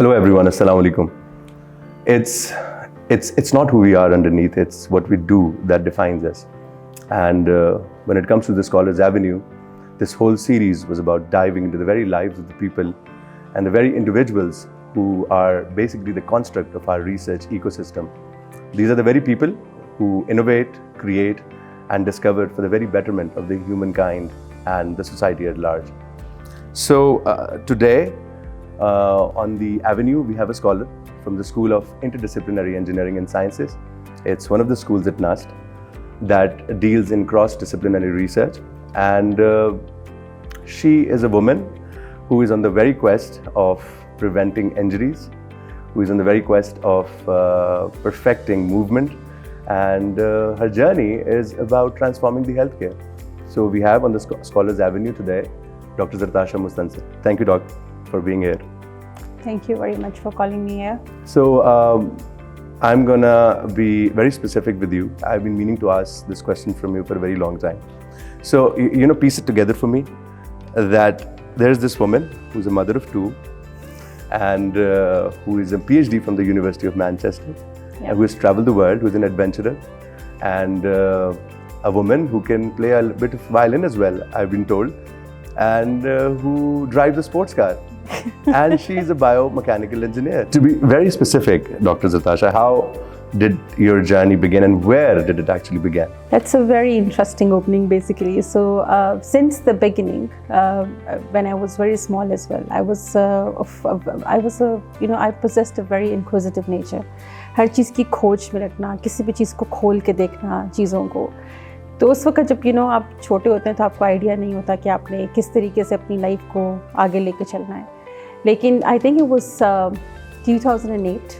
Hello everyone, Assalamu alaikum. It's not who we are underneath, it's what we do that defines us. And when it comes to the Scholars Avenue, this whole series was about diving into the very lives of the people and the very individuals who are basically the construct of our research ecosystem. These are the very people who innovate, create, and discover for the very betterment of the humankind and the society at large. So today, on the Avenue, we have a scholar from the School of Interdisciplinary Engineering and Sciences. It's one of the schools at NUST that deals in cross-disciplinary research. And she is a woman who is on the very quest of preventing injuries, who is on the very quest of perfecting movement. And her journey is about transforming the healthcare. So we have on the Scholars Avenue today, Dr. Zartasha Mustansar. Thank you, Doc, for being here. Thank you very much for calling me here. So I'm gonna be very specific with you. I've been meaning to ask this question from you for a very long time. So, piece it together for me that there's this woman who's a mother of two and who is a PhD from the University of Manchester, who has traveled the world, who's an adventurer, and a woman who can play a bit of violin as well, I've been told, and who drives a sports car. And she's a biomechanical engineer. To be very specific, Dr. Zartasha, how did your journey begin and where did it actually begin? That's a very interesting opening, basically. So since the beginning, when I was very small as well, I possessed a very inquisitive nature. हर चीज़ की खोज में रखना, किसी भी चीज़ को खोल के देखना, चीज़ों को. तो उस वक्त जब आप छोटे होते हैं तो आपको आइडिया नहीं होता कि आपने किस तरीके से अपनी लाइफ को आगे लेके चलना है. लेकिन I think it was 2008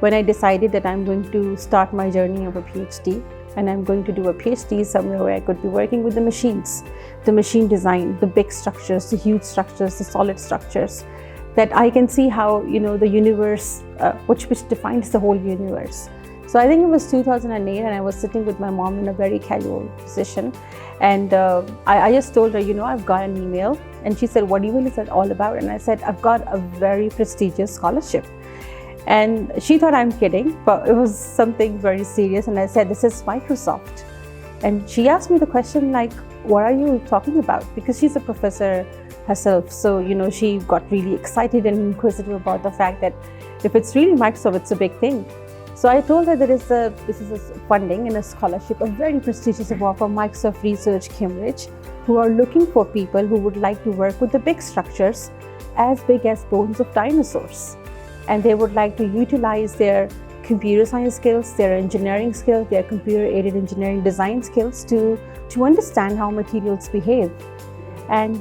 when I decided that I'm going to start my journey of a PhD, and I'm going to do a PhD somewhere where I could be working with the machines, the machine design, the big structures, the huge structures, the solid structures, that I can see how the universe, which defines the whole universe. So I think it was 2008, and I was sitting with my mom in a very casual position, and I just told her, I've got an email, and she said, what email is that all about? And I said, I've got a very prestigious scholarship. And she thought I'm kidding, but it was something very serious, and I said, this is Microsoft. And she asked me the question like, what are you talking about? Because she's a professor herself, so she got really excited and inquisitive about the fact that if it's really Microsoft, it's a big thing. So I told her that this is a funding and a scholarship, a very prestigious award from Microsoft Research Cambridge, who are looking for people who would like to work with the big structures as big as bones of dinosaurs. And they would like to utilize their computer science skills, their engineering skills, their computer-aided engineering design skills to understand how materials behave. And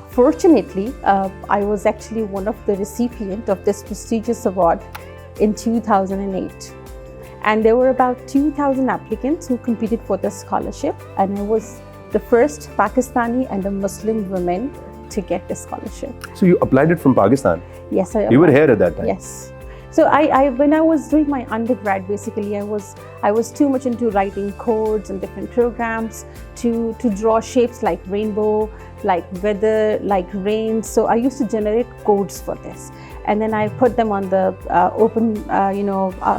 fortunately, I was actually one of the recipients of this prestigious award in 2008. And there were about 2,000 applicants who competed for the scholarship, and I was the first Pakistani and a Muslim woman to get the scholarship. So you applied it from Pakistan? Yes, I applied. You were here at that time? Yes. So when I was doing my undergrad, basically, I was too much into writing codes and different programs to draw shapes like rainbow, like weather, like rain. So I used to generate codes for this. And then I put them on the open,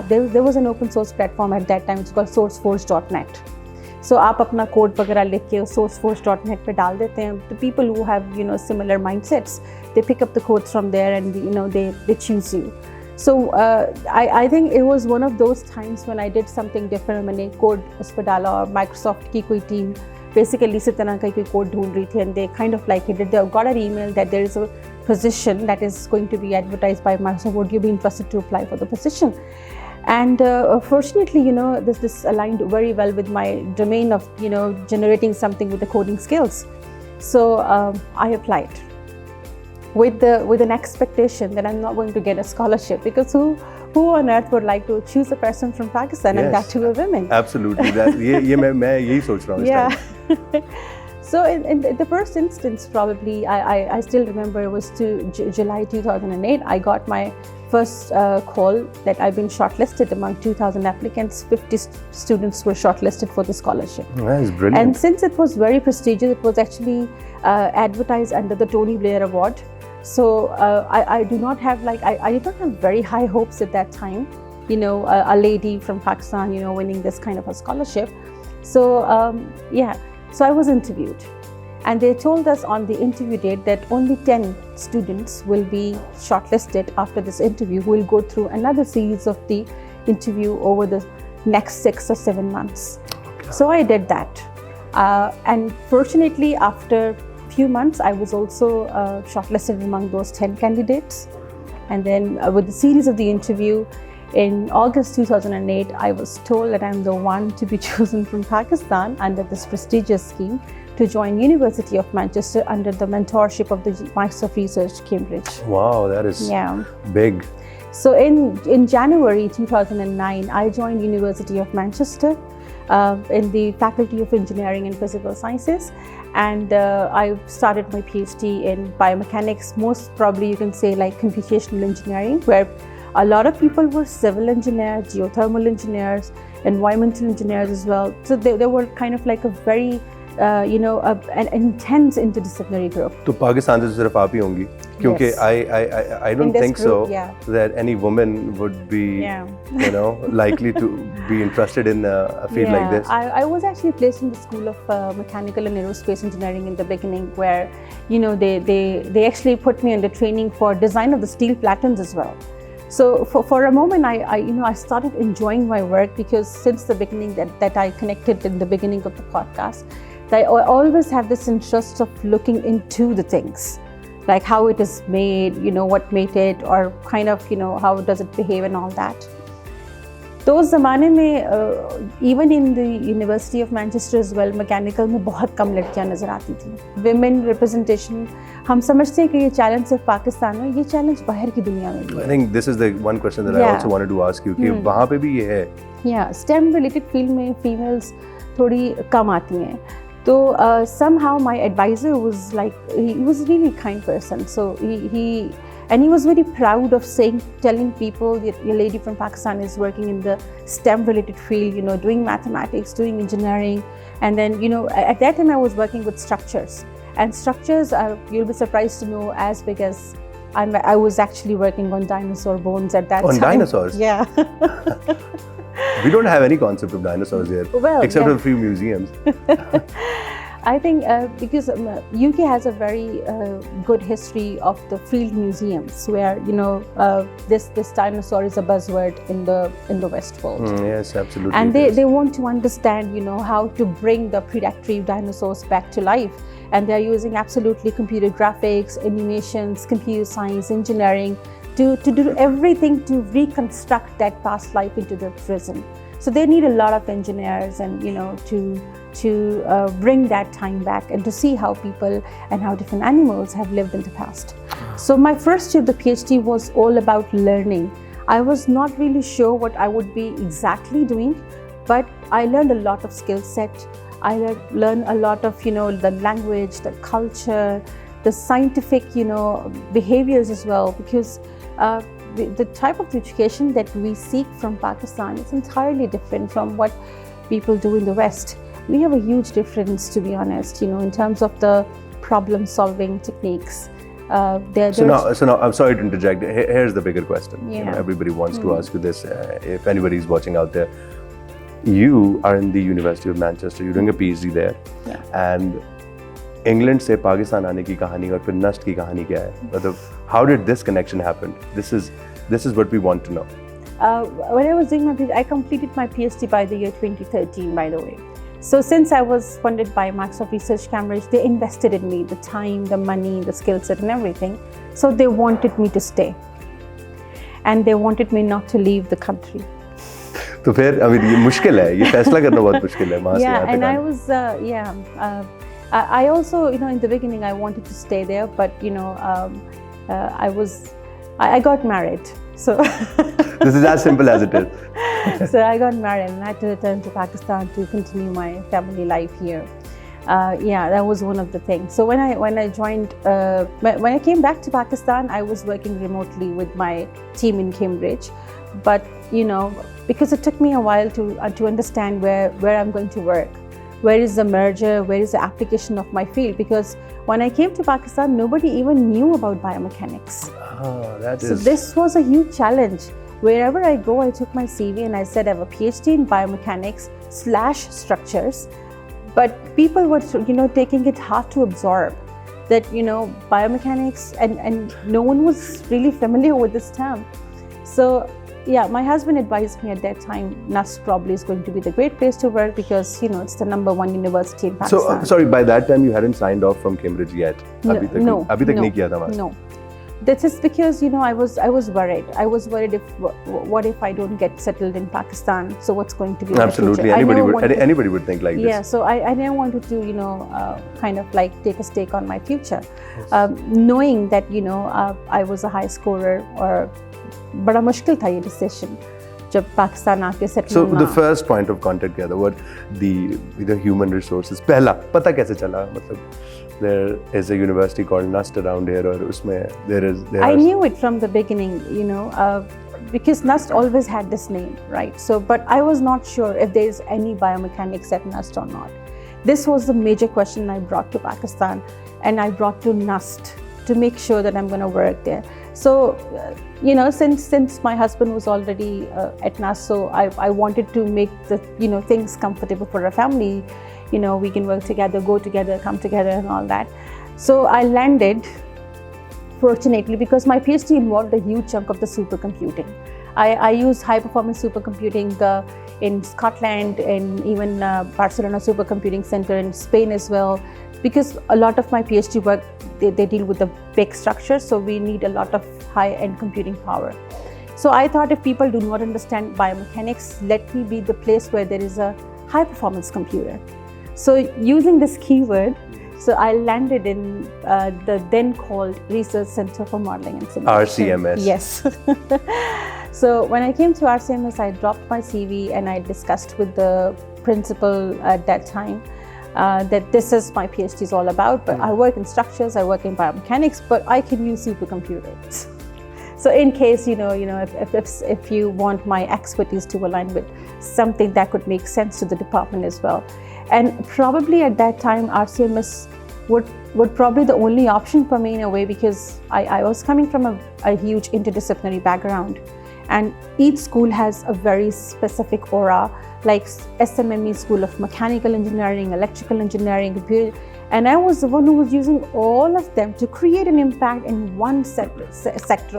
there was an open source platform at that time. It's called sourceforge.net. So आप अपना code वगैरह लिख के sourceforge.net पे डाल देते हैं. The people who have similar mindsets, they pick up the codes from there, and they choose you. So I think it was one of those times when I did something different. मैंने code उस पर डाला और Microsoft की कोई team basically इसी तरह का कोई कोड ढूंढ रही थी, and they kind of like it. They got an email that there is a position that is going to be advertised by Microsoft. Would you be interested to apply for the position? And fortunately, this aligned very well with my domain of generating something with the coding skills. So I applied with an expectation that I'm not going to get a scholarship, because who on earth would like to choose a person from Pakistan, and that to a woman? Absolutely. मैं यही सोच रहा हूँ. Yeah. So in the first instance, probably, I still remember it was July 2008. I got my first call that I've been shortlisted among 2,000 applicants. 50 students were shortlisted for the scholarship. That is brilliant. And since it was very prestigious, it was actually advertised under the Tony Blair Award. So I do not have I did not have very high hopes at that time. A lady from Pakistan, winning this kind of a scholarship. So so I was interviewed, and they told us on the interview date that only 10 students will be shortlisted after this interview, who will go through another series of the interview over the next 6 or 7 months. Okay. So I did that. And fortunately, after a few months, I was also shortlisted among those 10 candidates. And then with the series of the interview, in August 2008, I was told that I'm the one to be chosen from Pakistan under this prestigious scheme to join University of Manchester under the mentorship of the Microsoft Research Cambridge. Wow, that is big. So in January 2009, I joined University of Manchester in the Faculty of Engineering and Physical Sciences, and I started my PhD in biomechanics, most probably you can say like computational engineering, where a lot of people were civil engineers, geothermal engineers, environmental engineers as well. So they were kind of like a very an intense interdisciplinary group. तो पाकिस्तान से सिर्फ आप ही होंगी, क्योंकि I don't think so that any woman would be likely to be interested in a field like this. I was actually placed in the School of Mechanical and Aerospace Engineering in the beginning, where they actually put me under training for design of the steel platens as well. So for a moment, I started enjoying my work, because since the beginning that I connected in the beginning of the podcast, I always have this interest of looking into the things, like how it is made, what made it, or kind of, how does it behave and all that. तो उस ज़माने में even in the University of Manchester as well, mechanical में बहुत कम लड़कियाँ नज़र आती थी. Women representation, हम समझते हैं कि ये challenge सिर्फ पाकिस्तान में, ये challenge बाहर की दुनिया में भी है. I think this is the one question that I also wanted to ask you, कि वहाँ पे भी ये है. Yeah, STEM related field में females थोड़ी कम आती हैं. So somehow my advisor was he was a really kind person. So he was very proud of telling people that a lady from Pakistan is working in the STEM related field, doing mathematics, doing engineering. And then, at that time I was working with structures. And structures, you'll be surprised to know, as big as I was actually working on dinosaur bones at that time. On dinosaurs? Yeah. We don't have any concept of dinosaurs here, except for a few museums. I think because UK has a very good history of the field museums, where this dinosaur is a buzzword in the West world. Yes, absolutely. And they want to understand how to bring the predatory dinosaurs back to life, and they are using absolutely computer graphics, animations, computer science, engineering to do everything to reconstruct that past life into the present. So they need a lot of engineers and to bring that time back and to see how people and how different animals have lived in the past. So my first year of the PhD was all about learning. I was not really sure what I would be exactly doing, but I learned a lot of skill set. I learned a lot of the language, the culture, the scientific behaviors as well, because the type of education that we seek from Pakistan is entirely different from what people do in the West. We have a huge difference, to be honest, in terms of the problem-solving techniques. So now, I'm sorry to interject. Here's the bigger question. Everybody wants to ask you this. If anybody is watching out there, you are in the University of Manchester. You're doing a PhD there, and England से पाकिस्तान आने की कहानी और फिर NUST की कहानी क्या है? मतलब, how did this connection happen? This is what we want to know. When I was doing my PhD, I completed my PhD by the year 2013, by the way. So since I was funded by Microsoft Research Cambridge, they invested in me, the time, the money, the skill set and everything. So they wanted me to stay. And they wanted me not to leave the country. तो फिर ये मुश्किल है, ये फैसला करना बहुत मुश्किल है वहाँ से यहाँ तक आना. And I was I also in the beginning I wanted to stay there, but I got married. So this is as simple as it is. So I got married and I had to return to Pakistan to continue my family life here. That was one of the things. So when I joined, when I came back to Pakistan, I was working remotely with my team in Cambridge. But because it took me a while to understand where I'm going to work, where is the merger, where is the application of my field? Because when I came to Pakistan, nobody even knew about biomechanics. So this was a huge challenge. Wherever I go, I took my CV and I said I have a PhD in biomechanics / structures. But people were, taking it hard to absorb that, biomechanics, and no one was really familiar with this term. So yeah, my husband advised me at that time, NUST probably is going to be the great place to work because, it's the #1 university in Pakistan. So, sorry, by that time you hadn't signed off from Cambridge yet? No. Abhi tak nahi kiya tha वहाँ? No. This is because, I was worried. I was worried what if I don't get settled in Pakistan? So what's going to be Absolutely. my future? Anybody would think like this. Yeah, so I never wanted to, kind of like take a stake on my future. Knowing that, I was a high scorer, or बड़ा मुश्किल था ये decision जब पाकिस्तान आके settle So होना. the first point of contact क्या था? What the human resources? पहला पता कैसे चला? मतलब there is a university called NUST around here, और उसमें there I knew it from the beginning, because NUST always had this name, right? So, but I was not sure if there is any biomechanics at NUST or not. This was the major question I brought to Pakistan, and I brought to NUST to make sure that I'm going to work there. So, since my husband was already at NUST, so I wanted to make the things comfortable for our family. We can work together, go together, come together, and all that. So I landed, fortunately, because my PhD involved a huge chunk of the supercomputing. I used high-performance supercomputing in Scotland, and even Barcelona Supercomputing Center in Spain as well, because a lot of my PhD work, they deal with the big structures, so we need a lot of high-end computing power. So I thought if people do not understand biomechanics, let me be the place where there is a high-performance computer. So using this keyword, so I landed in the then called Research Center for Modeling and Simulation. RCMS. Yes. So when I came to RCMS, I dropped my CV and I discussed with the principal at that time that this is my PhD is all about, but I work in structures, I work in biomechanics, but I can use supercomputers. So in case, if you want my expertise to align with something that could make sense to the department as well. And probably at that time, RCMS would probably the only option for me in a way, because I was coming from a huge interdisciplinary background. And each school has a very specific aura, like SMME School of Mechanical Engineering, Electrical Engineering, Computer. And I was the one who was using all of them to create an impact in one sector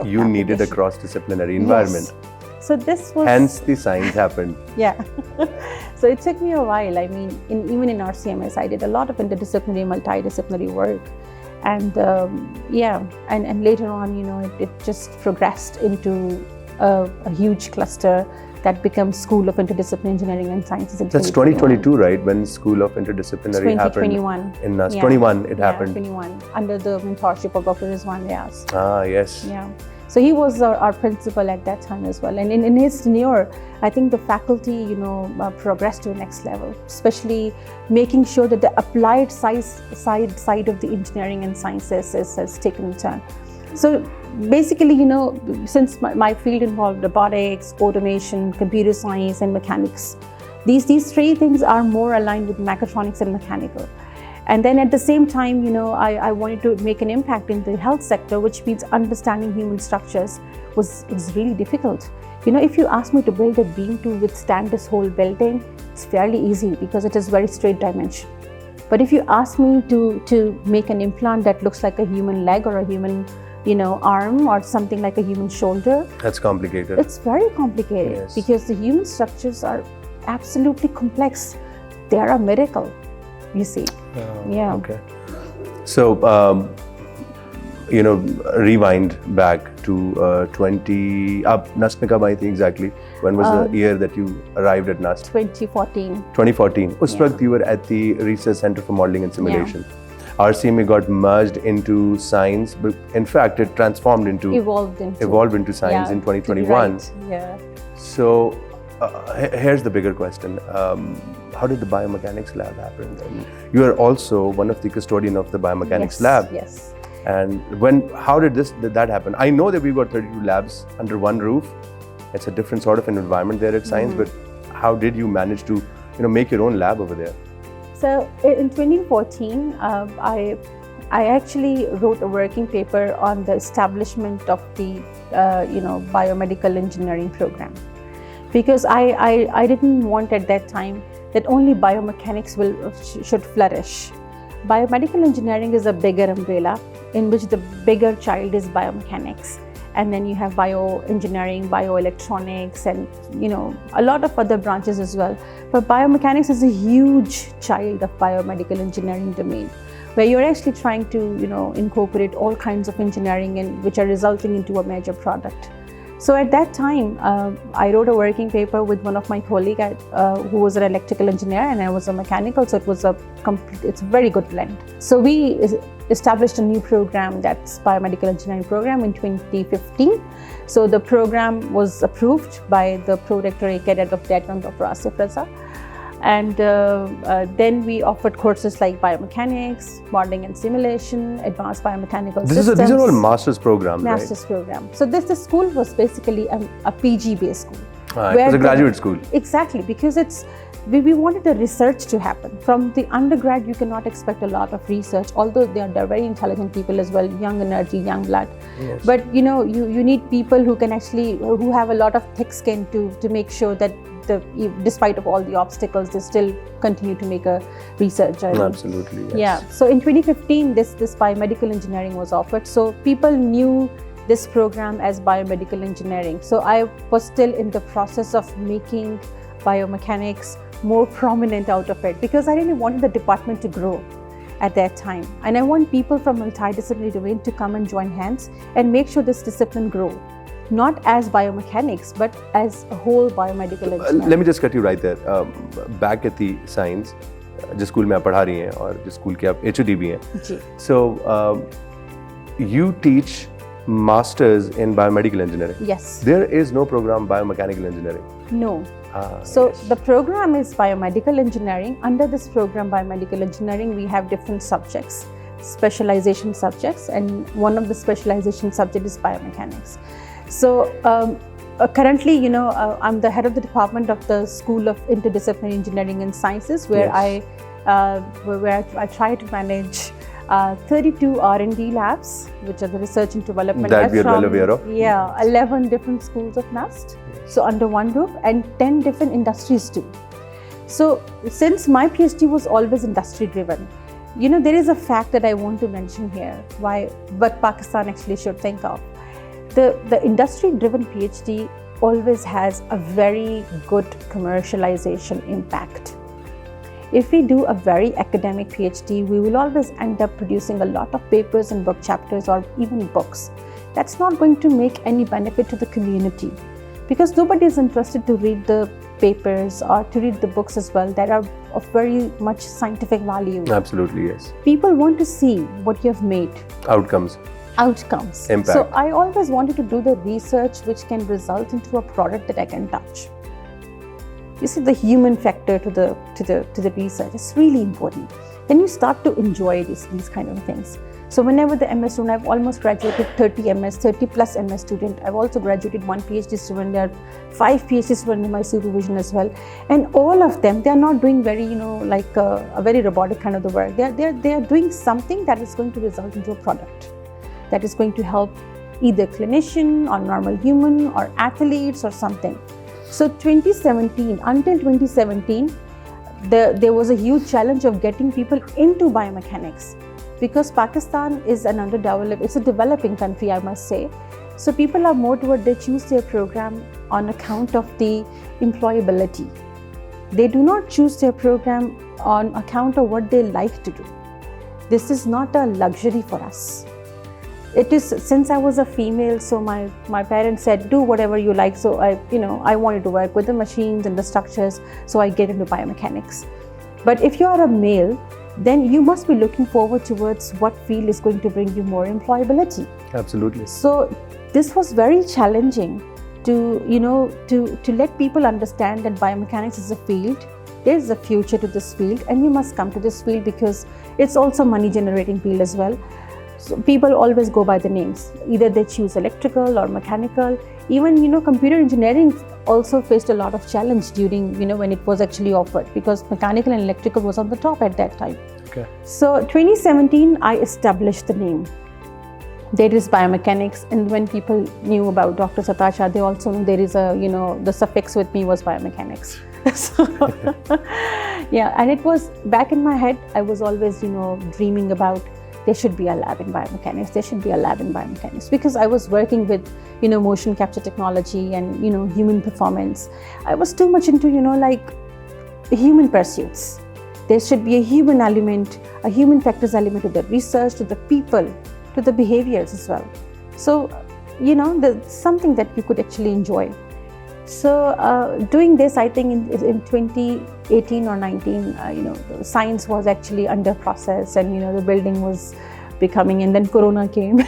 of You needed a cross-disciplinary environment. Yes. So this was... Hence the science happened. Yeah. So it took me a while. I mean, even in RCMS, I did a lot of interdisciplinary, multidisciplinary work. And and later on, it just progressed into a huge cluster that becomes School of Interdisciplinary Engineering and Sciences in That's 2022, right? When School of Interdisciplinary happened 2021. In NUST. 21, it happened. 21, under the mentorship of Dr. Rizwan Riaz. Ah, yes. Yeah. So he was our principal at that time as well. And in his tenure, I think the faculty, progressed to the next level, especially making sure that the applied side of the engineering and sciences has taken a turn. So basically, since my field involved robotics, automation, computer science, and mechanics, these three things are more aligned with mechatronics and mechanical. And then at the same time, I wanted to make an impact in the health sector, which means understanding human structures was really difficult. If you ask me to build a beam to withstand this whole building, it's fairly easy because it is very straight dimension. But if you ask me to make an implant that looks like a human leg or a human arm or something like a human shoulder, that's complicated. It's very complicated. Yes. Because the human structures are absolutely complex. They are a miracle, you see. Yeah. Okay. So, rewind back to NUST mein kab aayi thi exactly? When was the year that you arrived at NUST? 2014. 2014. Us waqt you were at the Research Center for Modeling and Simulation. Yeah. RCMA got merged into science, but in fact it transformed into... Evolved into science in 2021. Right. Yeah. So, here's the bigger question. How did the biomechanics lab happen? And you are also one of the custodian of the biomechanics lab. Yes. And how did that happen? I know that we've got 32 labs under one roof. It's a different sort of an environment there at Science, but how did you manage to make your own lab over there? So So in 2014, I actually wrote a working paper on the establishment of the biomedical engineering program, because I didn't want at that time that only biomechanics should flourish. Biomedical engineering is a bigger umbrella in which the bigger child is biomechanics, and then you have bioengineering, bioelectronics, and a lot of other branches as well. But biomechanics is a huge child of biomedical engineering domain, where you're actually trying to incorporate all kinds of engineering which are resulting into a major product. So at that time, I wrote a working paper with one of my colleagues who was an electrical engineer, and I was a mechanical, so it's a very good blend. So we established a new program, that's biomedical engineering program, in 2015. So the program was approved by the Pro-Rector Cadet of that time, Dr. Asif Raza. And then we offered courses like biomechanics, modeling and simulation, advanced biomechanical systems. These are all master's programs, Master's right? program. So the school was basically a PG-based school. It was a graduate school. Exactly, because we wanted the research to happen. From the undergrad, you cannot expect a lot of research, although they're very intelligent people as well, young energy, young blood. Yes. But you need people who have a lot of thick skin to make sure that despite of all the obstacles, they still continue to make a research journey. Absolutely, yes. Yeah. So in 2015, this biomedical engineering was offered. So people knew this program as biomedical engineering. So I was still in the process of making biomechanics more prominent out of it, because I really wanted the department to grow at that time. And I want people from multidisciplinary domain to come and join hands and make sure this discipline grow. Not as biomechanics, but as a whole biomedical engineering. Let me just cut you right there. Back at the science, जिस school में आप पढ़ा रही हैं और जिस school के आप HOD भी हैं. So you teach masters in biomedical engineering. Yes. There is no program biomechanical engineering. No. So yes. The program is biomedical engineering. Under this program, biomedical engineering, we have different subjects, specialization subjects, and one of the specialization subject is biomechanics. So currently, I'm the head of the department of the School of Interdisciplinary Engineering and Sciences, where yes. I try to manage 32 R&D labs, which are the research and development that we are well aware of. Yeah, 11 different schools of NUST, so under one roof, and 10 different industries too. So since my PhD was always industry driven, there is a fact that I want to mention here, what Pakistan actually should think of. The industry-driven PhD always has a very good commercialization impact. If we do a very academic PhD, we will always end up producing a lot of papers and book chapters or even books. That's not going to make any benefit to the community, because nobody is interested to read the papers or to read the books as well that are of very much scientific value. Absolutely, yes. People want to see what you have made. Outcomes. Impact. So I always wanted to do the research which can result into a product that I can touch. You see, the human factor to the research is really important. Then you start to enjoy these kind of things. So whenever the MS student, I've almost graduated 30 plus MS student. I've also graduated one PhD student. There are 5 PhD students in my supervision as well. And all of them, they are not doing very, like a very robotic kind of the work. They are doing something that is going to result into a product that is going to help either clinician or normal human or athletes or something. So until 2017, there was a huge challenge of getting people into biomechanics, because Pakistan is it's a developing country, I must say. So people are more toward, they choose their program on account of the employability. They do not choose their program on account of what they like to do. This is not a luxury for us. It is, since I was a female, so my parents said, do whatever you like. So I wanted to work with the machines and the structures, so I get into biomechanics. But if you are a male, then you must be looking forward towards what field is going to bring you more employability. Absolutely. So this was very challenging to let people understand that biomechanics is a field. There is a future to this field, and you must come to this field because it's also money generating field as well. So people always go by the names. Either they choose electrical or mechanical. Even, computer engineering also faced a lot of challenge during, when it was actually offered, because mechanical and electrical was on the top at that time. Okay. So 2017, I established the name. There is biomechanics, and when people knew about Dr. Zartasha, they also knew there is the suffix with me was biomechanics. So, yeah, and it was back in my head. I was always, dreaming about there should be a lab in biomechanics. There should be a lab in biomechanics, because I was working with, motion capture technology and, human performance. I was too much into, human pursuits. There should be a human element, a human factors element to the research, to the people, to the behaviors as well. So, there's something that you could actually enjoy. So, doing this, I think in 2018 or 19, science was actually under process, and, the building was becoming, and then Corona came.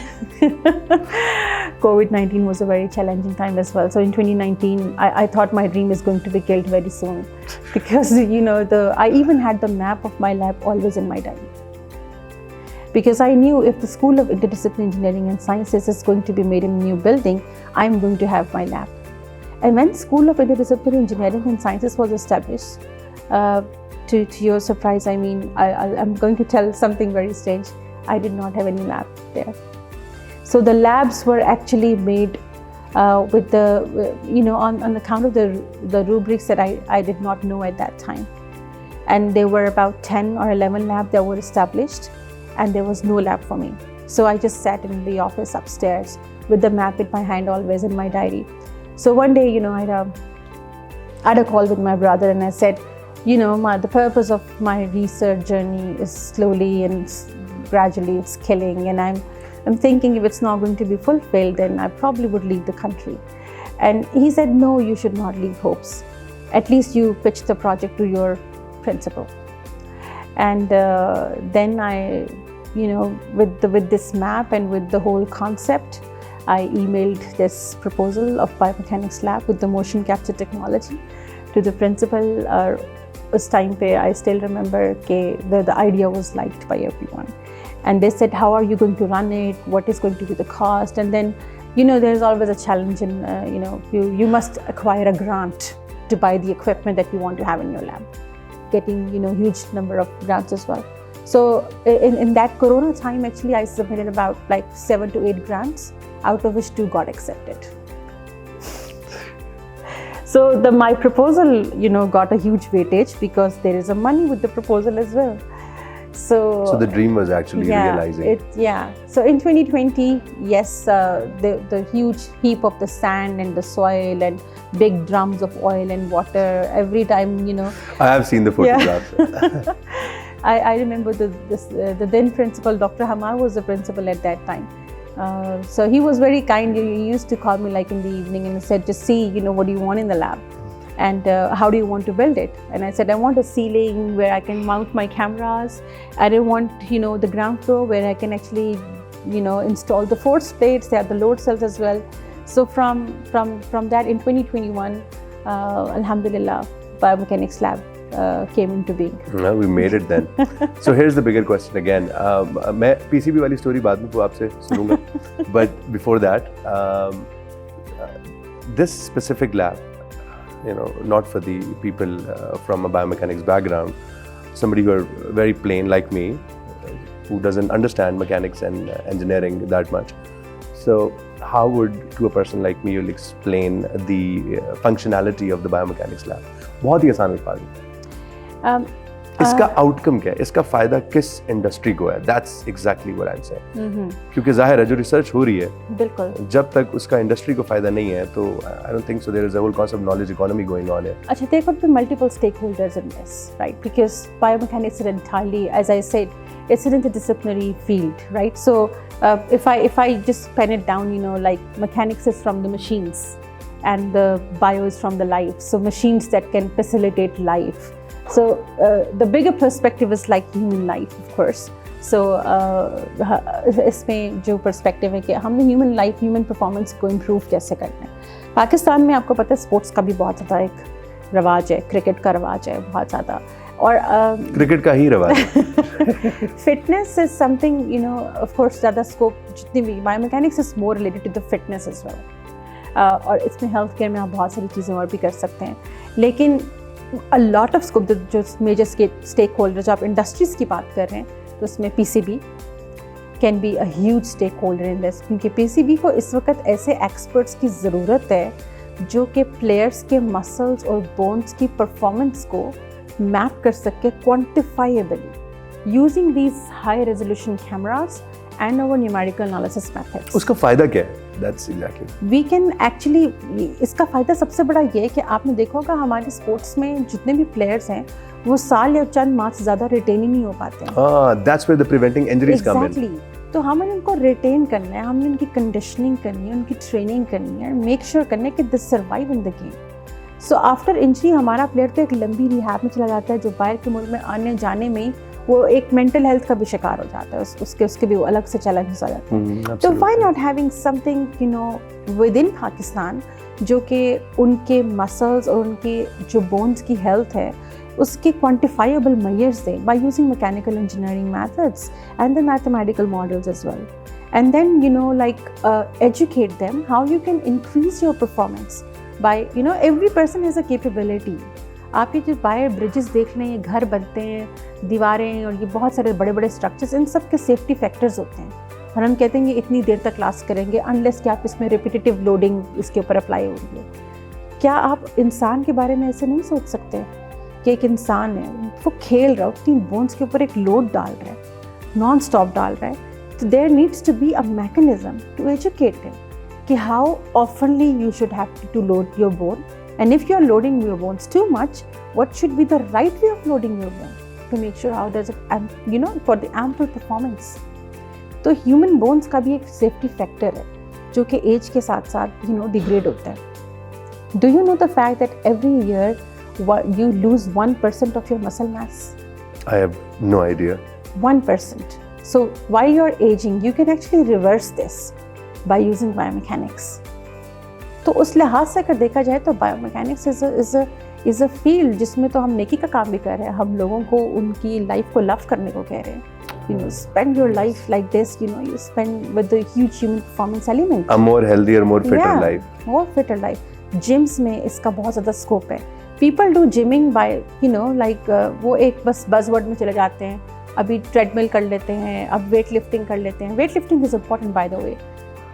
COVID-19 was a very challenging time as well. So in 2019, I thought my dream is going to be killed very soon, because, I even had the map of my lab always in my diary. Because I knew if the School of Interdisciplinary Engineering and Sciences is going to be made in a new building, I'm going to have my lab. And when School of Interdisciplinary Engineering and Sciences was established, to your surprise, I'm going to tell something very strange. I did not have any lab there. So the labs were actually made with the, on account of the rubrics that I did not know at that time. And there were about 10 or 11 labs that were established, and there was no lab for me. So I just sat in the office upstairs with the map in my hand, always in my diary. So one day, I had a call with my brother, and I said, the purpose of my research journey is slowly and gradually it's killing, and I'm thinking if it's not going to be fulfilled, then I probably would leave the country. And he said, no, you should not leave hopes. At least you pitch the project to your principal. And then I, with this map and with the whole concept, I emailed this proposal of biomechanics lab with the motion capture technology to the principal. This time I still remember the idea was liked by everyone. And they said, how are you going to run it? What is going to be the cost? And then, there's always a challenge in, you must acquire a grant to buy the equipment that you want to have in your lab. Getting, huge number of grants as well. So in that Corona time, actually, I submitted about 7 to 8 grants, out of which 2 got accepted. So my proposal, got a huge weightage, because there is a money with the proposal as well. So the dream was actually realizing. So in 2020, yes, the huge heap of the sand and the soil and big drums of oil and water every time, I have seen the photographs. Yeah. I remember the then principal, Dr. Hamar, was the principal at that time. So he was very kind. He used to call me in the evening and he said, just see, what do you want in the lab? And how do you want to build it? And I said, I want a ceiling where I can mount my cameras. I don't want, the ground floor where I can actually, install the force plates. They have the load cells as well. So from that, in 2021, Alhamdulillah, biomechanics lab came into being. No, we made it then. So here's the bigger question again. मैं PCB वाली story बाद में आपसे सुनूंगा. But before that, this specific lab, not for the people from a biomechanics background, somebody who are very plain like me, who doesn't understand mechanics and engineering that much. So how would, to a person like me, you'll explain the functionality of the biomechanics lab? बहुत ही आसान अल्फाज में. इसका outcome क्या है? इसका फायदा किस इंडस्ट्री को है? That's exactly what I'm saying. क्योंकि जाहिर है जो रिसर्च हो रही है, बिल्कुल, जब तक उसका इंडस्ट्री को फायदा नहीं है, तो I don't think so. There is a whole concept of knowledge economy going on here. अच्छा, there could be multiple stakeholders in this, right? Because biomechanics is entirely, as I said, it's an interdisciplinary field, right? So if I just pen it down, mechanics is from the machines, and the bio is from the life. So machines that can facilitate life. So the bigger perspective is human life, of course. So इसमें जो perspective है कि हमने human life, human performance को improve कैसे करना है. पाकिस्तान में आपको पता है स्पोर्ट्स का भी बहुत ज़्यादा एक रवाज है, क्रिकेट का रवाज है बहुत ज़्यादा, और क्रिकेट का ही रवाज है. Fitness is something, of course, ज़्यादा scope जितनी भी biomechanics is more related to the fitness as well. और इसमें हेल्थ केयर में आप बहुत सारी चीज़ें और भी कर सकते हैं, लेकिन अ लॉट ऑफ स्कोप जो मेजर स्टेक होल्डर, जो आप इंडस्ट्रीज़ की बात कर रहे हैं, तो उसमें PCB can be a huge stakeholder in this, क्योंकि पीसीबी को इस वक्त ऐसे एक्सपर्ट्स की ज़रूरत है जो कि प्लेयर्स के मसल्स और बोन्स की परफॉर्मेंस को मैप कर सके quantifiably using these high resolution cameras and our numerical analysis methods. उसका फ़ायदा क्या है? That's exactly. We can actually, इसका फ़ायदा सबसे बड़ा ये है कि आपने देखा होगा हमारे स्पोर्ट्स में जितने भी प्लेयर्स हैं वो साल या चंद माह से ज़्यादा रिटेन ही नहीं हो पाते हैं. That's where the preventing injuries come in. Exactly. तो हमें उनको रिटेन करना है, हमें उनकी कंडीशनिंग करनी है, उनकी ट्रेनिंग करनी है, मेक श्योर करना है कि दे survive in the game. So after injury हमारा प्लेयर तो एक लंबी रिहैब में चला जाता है, जो बाहर के मुल्क में आने जाने में वो एक मेंटल हेल्थ का भी शिकार हो जाता है, उसके भी वो अलग से चैलेंजेस आ जाते हैं. तो why not having something you know with in Pakistan जो कि उनके मसल्स और उनके जो बोन्स की हेल्थ है उसके क्वान्टिफाइबल मेजर्स दें by using mechanical engineering methods and the mathematical models as well, and then you know like educate them how you can increase your performance by you know every person has a capability. आप ये जो बाहर bridges देख लें, ये घर बनते हैं, दीवारें और ये बहुत सारे बड़े बड़े स्ट्रक्चर्स, इन सब के सेफ्टी फैक्टर्स होते हैं और हम कहते हैं कि इतनी देर तक लास्ट करेंगे अनलेस कि आप इसमें रिपीटेटिव लोडिंग इसके ऊपर अप्लाई होगी. क्या आप इंसान के बारे में ऐसे नहीं सोच सकते कि एक इंसान है, वो खेल रहा है, अपनी बोन्स के ऊपर एक लोड डाल रहा है, नॉन स्टॉप डाल रहा है, तो there needs to be a mechanism to educate him कि how oftenly you should have to load your bone. And if you are loading your bones too much, what should be the right way of loading your bone to make sure how does it, you know, for the ample performance. तो human bones का भी एक safety factor है जो कि age के साथ साथ you know degrade होता है. Do you know the fact that every year you lose 1% of your muscle mass? I have no idea. 1%. So while you're aging, you can actually reverse this by using biomechanics. तो उस लिहाज से अगर देखा जाए तो बायोमैकेनिक्स इज़ अ फील्ड जिसमें तो हम नेकी का काम भी कर रहे हैं, हम लोगों को उनकी लाइफ को लव करने को कह रहे हैं. You know, spend your life like this, you know, you spend with the huge human performance element. A more healthier, more fitter life. More fitter life. Gyms में इसका बहुत ज़्यादा स्कोप है. People do gymming by, you know, like वो एक बस buzzword में चले जाते हैं. अभी ट्रेडमिल कर लेते हैं, अब वेट लिफ्टिंग कर लेते हैं. Weight lifting is important by the way,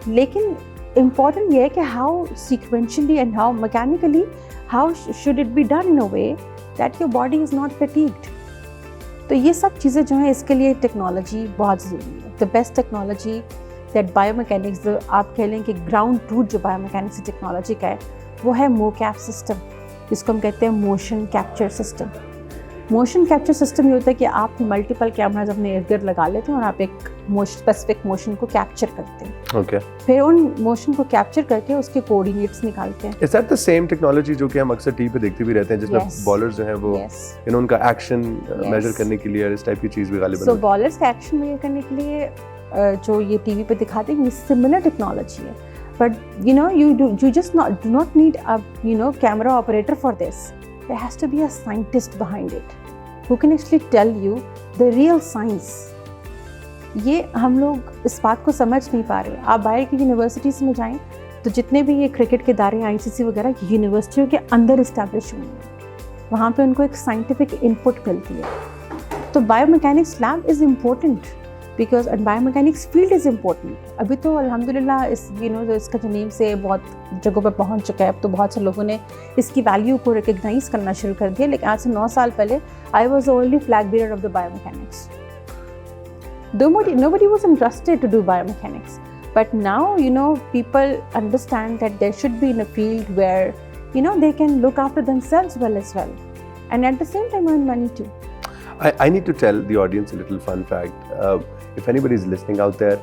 लेकिन important ये है कि how sequentially and how mechanically how should it be done in a way that your body is not fatigued. तो ये सब चीज़ें जो हैं इसके लिए टेक्नोलॉजी बहुत ज़रूरी है. The best technology that biomechanics, आप कह लें कि ग्राउंड रूट जो बायोमैकेनिक्स टेक्नोलॉजी का है वो है मोकैप सिस्टम, जिसको हम कहते हैं motion capture system. Motion capture system ये होता है कि आप मल्टीपल कैमराज अपने इर्द गिर्द लगा लेते हैं और आप एक स्पेसिफिक मोशन को कैप्चर करते हैं. Okay. फिर उन मोशन को कैप्चर करके उसके कोऑर्डिनेट्स निकालते हैं. Is that the same technology जो कि हम अक्सर टीवी पे देखते भी रहते हैं, जिसमें बॉलर्स जो हैं वो you know उनका एक्शन मेजर करने के लिए और इस टाइप की चीज़ भी गालिबन. सो बॉलर्स का एक्शन मेजर करने के लिए जो ये टीवी पे दिखाते हैं ये सिमिलर टेक्नोलॉजी है, but you know you just do not need a you know camera operator for this. There has to be a scientist behind it who can actually tell you the real science. ये हम लोग इस बात को समझ नहीं पा रहे. आप बाहर की यूनिवर्सिटीज़ में जाएं तो जितने भी ये क्रिकेट के दायरे आईसीसी वगैरह यूनिवर्सिटियों के अंदर इस्टेब्लिश हुए हैं, वहाँ पे उनको एक साइंटिफिक इनपुट मिलती है. तो biomechanics lab is important because biomechanics field is important. अभी तो अल्हम्दुलिल्लाह इस यू नो इसका जो नेम से बहुत जगहों पर पहुंच चुका है. अब तो बहुत से लोगों ने इसकी वैल्यू को रिकग्नाइज करना शुरू कर दिया, लेकिन आज से 9 साल पहले I was the only flag bearer of the biomechanics. Nobody was interested to do biomechanics, but now you know people understand that there should be in a field where you know they can look after themselves well as well, and at the same time earn money too. I need to tell the audience a little fun fact. If anybody is listening out there,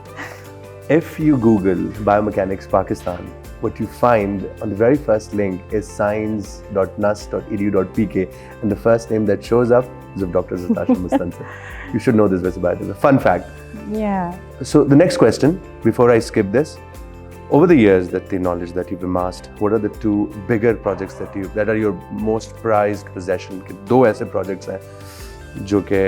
if you Google biomechanics Pakistan, what you find on the very first link is science.nust.edu.pk, and the first name that shows up is of Dr Zartasha Mustansar. You should know this, by the way. Fun fact. Yeah. So the next question, before I skip this, over the years, that the knowledge that you've amassed, what are the 2 bigger projects that are your most prized possession? कि 2 ऐसे projects हैं जो कि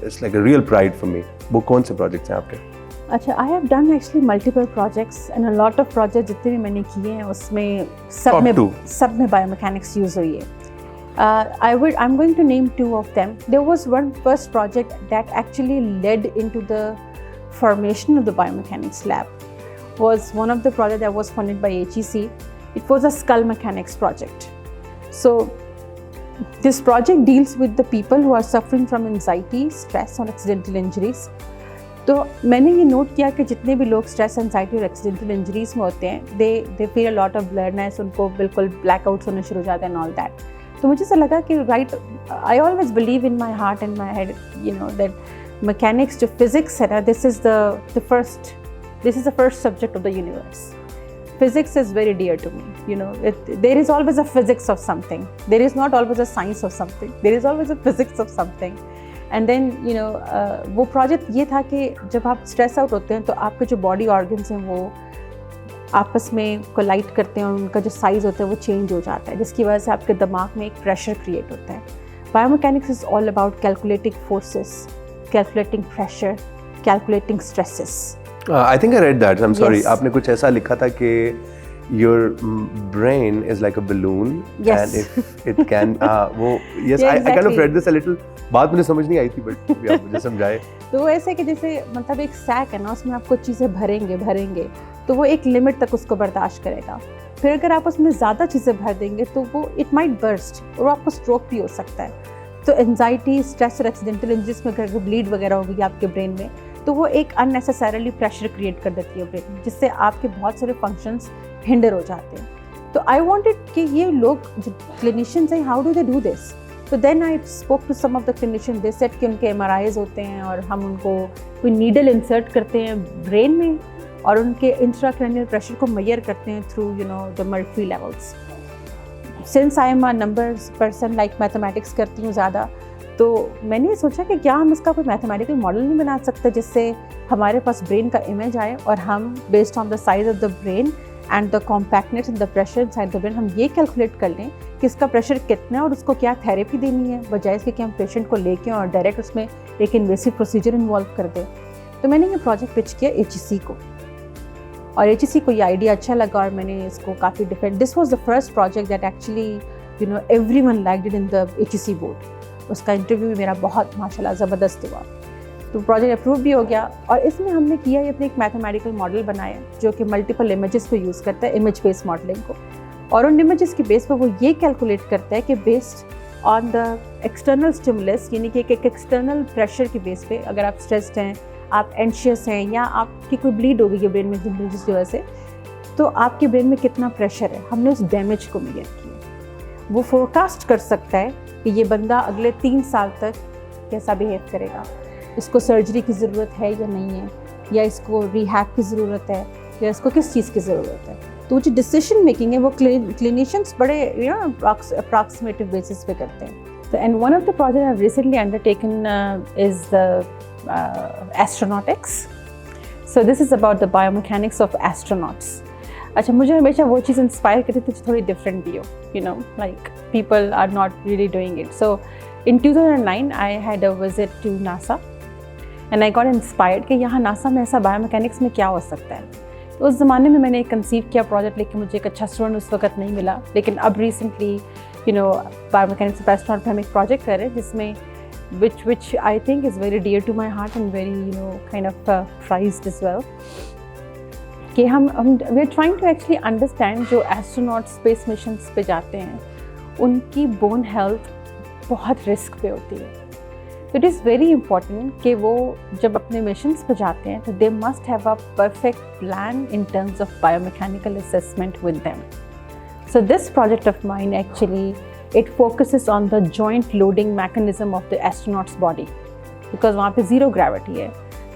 it's like a real pride for me. वो कौन से projects हैं आपके? अच्छा, I have done actually multiple projects and a lot of project जितने भी मैंने किए हैं उसमें सब में बायोमैकेनिक्स यूज़ हुई है. I'm going to name two of them. There was one first project that actually led into the formation of the biomechanics lab. Was one of the projects that was funded by HEC. It was a skull mechanics project. So this project deals with the people who are suffering from anxiety, stress or accidental injuries. तो मैंने ये note किया कि जितने भी लोग stress, anxiety और accidental injuries में होते हैं, they feel a lot of blurness, उनको बिल्कुल ब्लैकआउट्स होने शुरू हो जाते हैं एंड ऑल दैट. तो मुझे ऐसा लगा कि right, I always believe in my heart and my head, you know, that mechanics जो फिजिक्स है ना, this is the first subject of the universe. Physics is very dear to me, you know. There is always a physics of something. There is not always a science of something. There is always a physics of something. And then, you know, वो project ये था कि जब आप stress out होते हैं तो आपके जो body organs हैं वो आपस में collide करते हैं और उनका जो size होता है वो change हो जाता है, जिसकी वजह से आपके दिमाग में एक pressure create होता है. Biomechanics is all about calculating forces, calculating pressure, calculating stresses. I think I read that. I'm sorry. Yes. आपने कुछ ऐसा लिखा था कि your brain is like a balloon. Yes. And if it can, वो yes, Yeah, I kind of exactly. read this a little. बात मुझे समझ नहीं आई थी, but आप मुझे समझाए. तो वो ऐसे कि जैसे मतलब एक सैक है ना, उसमें आप कुछ चीज़ें भरेंगे तो वो एक लिमिट तक उसको बर्दाश्त करेगा. फिर अगर आप उसमें ज़्यादा चीज़ें भर देंगे तो वो इट माइट बर्स्ट और आपको स्ट्रोक भी हो सकता है. तो एंजाइटी, स्ट्रेस और एक्सीडेंटल इंजरीज में अगर ब्लीड वगैरह होगी आपके ब्रेन में तो वो एक अननेसेसरली प्रेशर क्रिएट कर देती है ब्रेन में, जिससे आपके बहुत सारे फंक्शंस हिंडर हो जाते हैं. तो आई वांटेड कि ये लोग जो क्लिनिशियंस हैं, how do they do this. तो then I spoke to some of the clinician, they said कि उनके MRIs होते हैं और हम उनको कोई नीडल इंसर्ट करते हैं ब्रेन में और उनके इंट्राक्रैनियल प्रेशर को मेजर करते हैं through, you know, the mercury levels. Since I am a numbers person, like mathematics करती हूँ ज़्यादा, तो मैंने सोचा कि क्या हम इसका कोई मैथमेटिकल मॉडल नहीं बना सकते जिससे हमारे पास ब्रेन का इमेज आए और हम based on the size of the brain and the compactness and the pressure inside the brain हम ये कैलकुलेट कर लें कि इसका प्रेशर कितना है और उसको क्या थेरेपी देनी है, बजाय इसके कि हम पेशेंट को लेके और डायरेक्ट उसमें एक इन्वेसिव प्रोसीजर इन्वॉल्व कर दें. तो मैंने ये प्रोजेक्ट पिच किया HEC को और HEC को ये आइडिया अच्छा लगा और मैंने इसको काफ़ी different, this was the first project that actually, you know, everyone liked it in the HEC board. उसका इंटरव्यू भी मेरा बहुत माशाल्लाह ज़बरदस्त हुआ. तो प्रोजेक्ट अप्रूव भी हो गया और इसमें हमने किया ये अपने एक मैथमेटिकल मॉडल बनाया जो कि मल्टीपल इमेजेस को यूज़ करता है, इमेज बेस्ड मॉडलिंग को, और उन इमेजेस के बेस पर वो ये कैलकुलेट करता है कि based on the external stimulus, यानी कि एक एक्सटर्नल प्रेशर के बेस पे, अगर आप स्ट्रेस्ड हैं, आप एंशियस हैं या आपकी कोई ब्लीड हो गई है ब्रेन में जिसकी वजह से, तो आपके ब्रेन में कितना प्रेशर है, हमने उस डैमेज को मेजर किया. वो फोरकास्ट कर सकता है कि ये बंदा अगले 3 साल तक कैसा बिहेव करेगा, इसको सर्जरी की ज़रूरत है या नहीं है, या इसको रिहैब की ज़रूरत है, या इसको किस चीज़ की ज़रूरत है. तो जो डिसीजन मेकिंग है वो क्लिनिशियंस बड़े, यू नो, अप्रॉक्सीमेटिव बेसिस पे करते हैं. तो and one of the project I have recently undertaken is the astronautics. So this is about the biomechanics of astronauts. अच्छा, मुझे हमेशा वो चीज़ इंस्पायर करती थी जो थोड़ी डिफरेंट भी हो, you know, like people are not really doing it. So in 2009 I had a visit to NASA and I got inspired कि यहाँ NASA में ऐसा बायोमैकेनिक्स में क्या हो सकता है. तो उस ज़माने में मैंने एक कंसीव किया प्रोजेक्ट, लेकिन मुझे एक अच्छा स्टूडेंट उस वक्त नहीं मिला. लेकिन अब recently, you know, biomechanics of astronaut पे हम एक प्रोजेक्ट कर रहे हैं जिसमें which I think is very dear to my heart and very, you know, kind of prized as well. कि हम we are trying to actually understand जो एस्ट्रोनॉट स्पेस मिशंस पे जाते हैं उनकी बोन हेल्थ बहुत रिस्क पे होती है. तो इट इज़ वेरी इंपॉर्टेंट कि वो जब अपने मिशंस पे जाते हैं तो they must have a perfect plan in terms of biomechanical assessment with them. So this project of mine actually it focuses on the joint loading mechanism of the astronauts body, because वहाँ पे zero gravity है.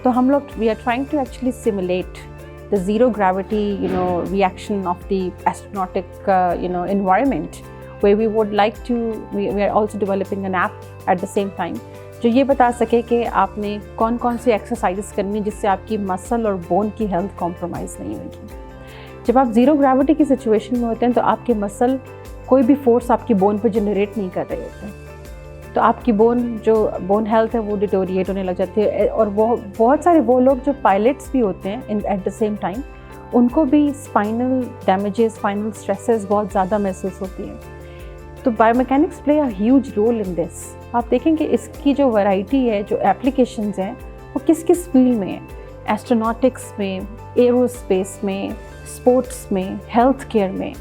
तो हम लोग we are trying to actually simulate the zero gravity, you know, reaction of the astronautic, you know, environment, where we would like to, we are also developing an app at the same time जो ये बता सके कि आपने कौन कौन सी exercises करनी है जिससे आपकी मसल और बोन की हेल्थ कॉम्प्रोमाइज़ नहीं होगी. जब आप ज़ीरो ग्रेविटी की सिचुएशन में होते हैं तो आपके मसल कोई भी फोर्स आपकी बोन पर जनरेट नहीं कर रहे होते हैं. तो आपकी बोन हेल्थ है वो डिटोरिएट होने लग जाती है। और वो बहुत सारे वो लोग जो पायलट्स भी होते हैं एट द सेम टाइम, उनको भी स्पाइनल डैमेजेस, स्पाइनल स्ट्रेसेस बहुत ज़्यादा महसूस होती हैं। तो biomechanics play a huge role in this. आप देखेंगे इसकी जो वैरायटी है, जो एप्लीकेशंस हैं, वो किस किस फील्ड में है, एस्ट्रोनॉटिक्स में, एरोस्पेस में, स्पोर्ट्स में, हेल्थ केयर में।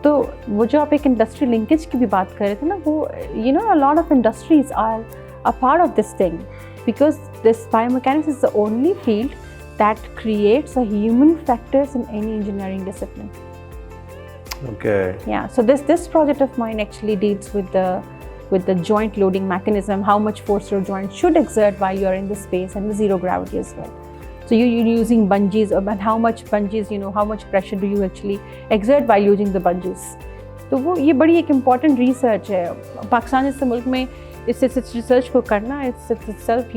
तो वो जो आप एक इंडस्ट्री लिंकेज की भी बात कर रहे थे ना, वो a lot of industries are a part of this thing, because this biomechanics is the only field that creates a human factors in any engineering discipline. Okay. Yeah, so this project of mine actually deals with the joint loading mechanism, how much force your joint should exert while you are in the space, and the zero gravity as well. So you're using bungees, and how much bungees, how much pressure do you actually exert while using the bungees. तो वो ये बड़ी एक important research है। पाकिस्तान जैसे मुल्क में इस रिसर्च को करना, it's itself,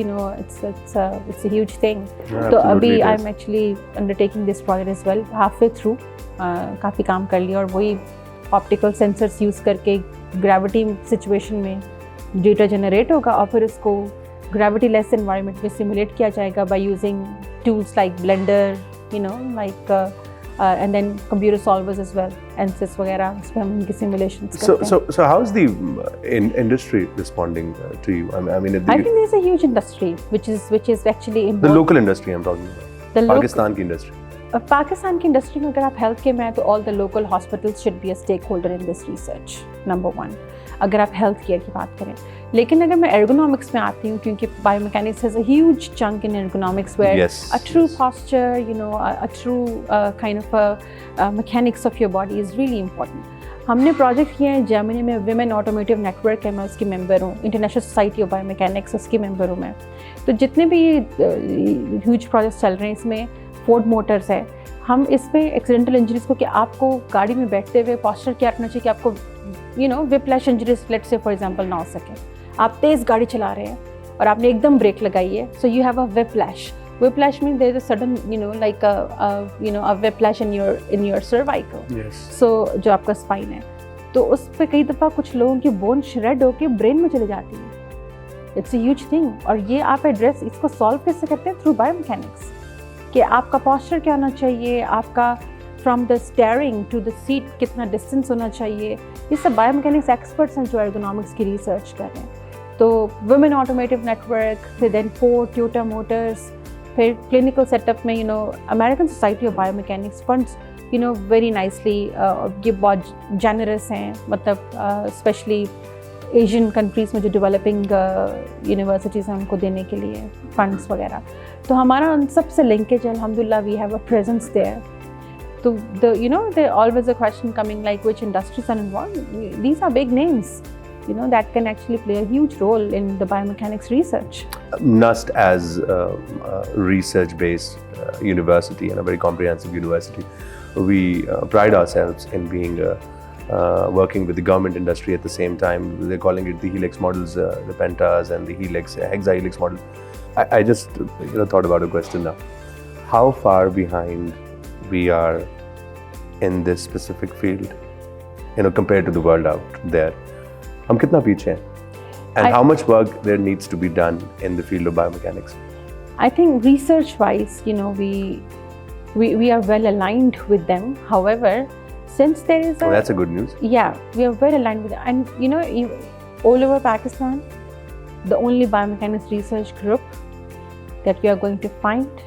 it's a huge thing. तो अभी I am actually undertaking this project as well, half way through, काफ़ी काम कर लिया। और वही ऑप्टिकल सेंसर्स यूज़ करके ग्रेविटी सिचुएशन में डेटा जनरेट होगा, और फिर उसको ग्रेविटी लेस एनवायरनमेंट में सिमुलेट किया जाएगा by using tools like blender, like and then computer solvers as well, ANSYS वगैरह, उस पर हम उनकी simulations करते हैं। So how is the industry responding to you? I mean, I think there's a huge industry which is actually in the local industry I'm talking about. Pakistan की industry. Pakistan की industry में अगर आप हेल्थ केयर में हैं तो all the local hospitals should be a stakeholder in this research, number 1, अगर आप हेल्थ केयर की बात करें। लेकिन अगर मैं एर्गोनॉमिक्स में आती हूँ, क्योंकि biomechanics has a huge chunk in ergonomics where a true posture, a true kind of a mechanics of your body is really important. हमने प्रोजेक्ट किए हैं जर्मनी में, विमेन ऑटोमोटिव नेटवर्क है, मैं उसकी मेंबर हूँ, इंटरनेशनल सोसाइटी ऑफ बायोमैकेनिक्स उसकी member हूँ मैं। तो जितने भी ह्यूज प्रोजेक्ट्स चल रहे हैं, इसमें फोर्ड मोटर्स है, हम इसमें एक्सीडेंटल इंजरीज को, कि आपको गाड़ी में बैठते हुए पोस्चर क्या रखना चाहिए कि आपको विप्लैश इंजरीज लेट से फॉर एग्जांपल ना हो सके। आप तेज़ गाड़ी चला रहे हैं और आपने एकदम ब्रेक लगाई है, so you have a whiplash. Whiplash mean there is a sudden like a whiplash in your cervical, so जो आपका स्पाइन है, तो उस पर कई दफ़ा कुछ लोगों की बोन श्रेड होकर ब्रेन में चली जाती है। It's a huge thing. और ये आप एड्रेस इसको सॉल्व कैसे करते हैं? थ्रू बायोमैकेनिक्स, कि आपका पोस्चर क्या होना चाहिए, आपका from the steering to the seat कितना डिस्टेंस होना चाहिए। ये सब बायोमैकेनिक्स एक्सपर्ट्स हैं जो एर्गोनॉमिक्स की रिसर्च कर रहे हैं। तो वुमेन ऑटोमेटिव नेटवर्क, फिर देन फोर्ड, टोयोटा मोटर्स, फिर क्लिनिकल सेटअप में American society of biomechanics funds very nicely, ये बहुत जेनरस हैं, मतलब स्पेशली एशियन कंट्रीज़ में जो डेवलपिंग यूनिवर्सिटीज़ हैं उनको देने के लिए फंड्स वगैरह। तो हमारा उन सबसे लिंकेज है, अल्हम्दुलिल्लाह we have a presence there. तो there always a question coming like which industries are involved. These are big names, that can actually play a huge role in the biomechanics research. NUST as a research-based university and a very comprehensive university, we pride ourselves in being working with the government industry at the same time. They're calling it the helix models, the pentas and the helix, hexahelix model. I just thought about a question now. How far behind we are in this specific field, compared to the world out there? हम कितना पीछे हैं? And how much work there needs to be done in the field of biomechanics? I think research-wise, we are well aligned with them. However, since there is well, that's a good news. Yeah, we are well aligned with them. And all over Pakistan, the only biomechanics research group that you are going to find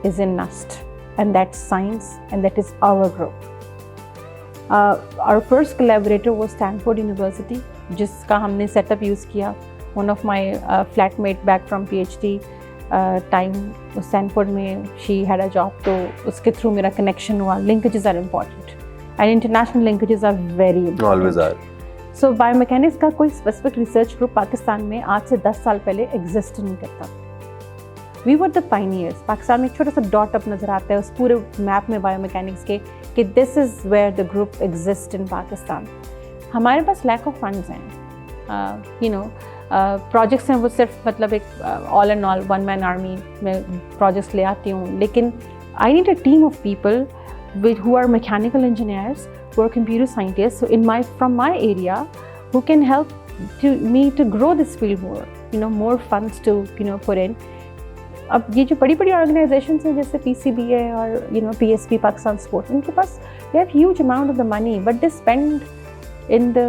is in NUST, and that's science, and that is our group. Our first collaborator was Stanford University, जिसका हमने setup use किया. One of my flatmate back from PhD time Stanford में, she had a job, तो उसके through मेरा connection हुआ. Linkages are important, and international linkages are very important. Always are. So biomechanics का कोई स्पेसिफिक रिसर्च ग्रुप पाकिस्तान में आज से 10 साल पहले एग्जिस्ट नहीं करता. We were the pioneers. Pakistan में एक छोटा सा डॉट अप नज़र आता है उस पूरे मैप में बायोमैकेनिक्स के, कि this is where the group exist in Pakistan. हमारे पास लैक ऑफ फंड्स हैं, प्रोजेक्ट्स हैं, वो सिर्फ मतलब एक all and all one man army में प्रोजेक्ट्स ले आती हूँ. लेकिन I need a team of people who are mechanical engineers, who are computer scientists, so from my area, who can help to grow this field more, more funds to put in. अब ये जो बड़ी बड़ी organisations हैं जैसे PCBA और PSP Pakistan sports, इनके पास they have huge amount of the money but they spend in the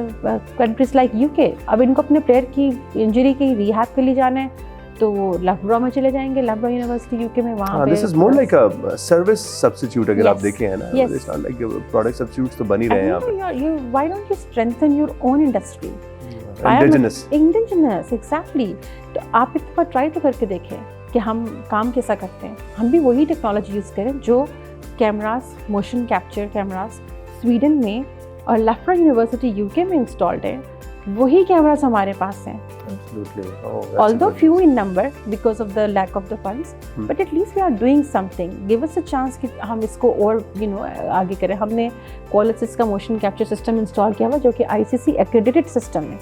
countries like UK. अब इनको अपने प्लेयर की इंजरी की रिहैब के लिए जाना है तो वो लफब्रो में चले जाएंगे, लफब्रो यूनिवर्सिटी UK में, वहाँ पे this is more like a service substitute अगर आप देखें है ना, it's not like product substitutes तो बन ही रहे हैं यहाँ पे. Why don't you strengthen your own industry? Indigenous, exactly. तो आप एक बार ट्राई तो करके देखें कि हम काम कैसा करते हैं. हम भी वही टेक्नोलॉजी यूज़ करें जो cameras, motion capture cameras Sweden में और लफब्रो यूनिवर्सिटी UK में इंस्टॉल्ड है, वही कैमरास हमारे पास हैं. Absolutely. Oh, although few in number because of the lack of the funds, but at least we are doing something. Give us a chance कि हम इसको और आगे करें. हमने क्वालिसिस का मोशन कैप्चर सिस्टम इंस्टॉल किया हुआ जो कि ICC accredited सिस्टम है.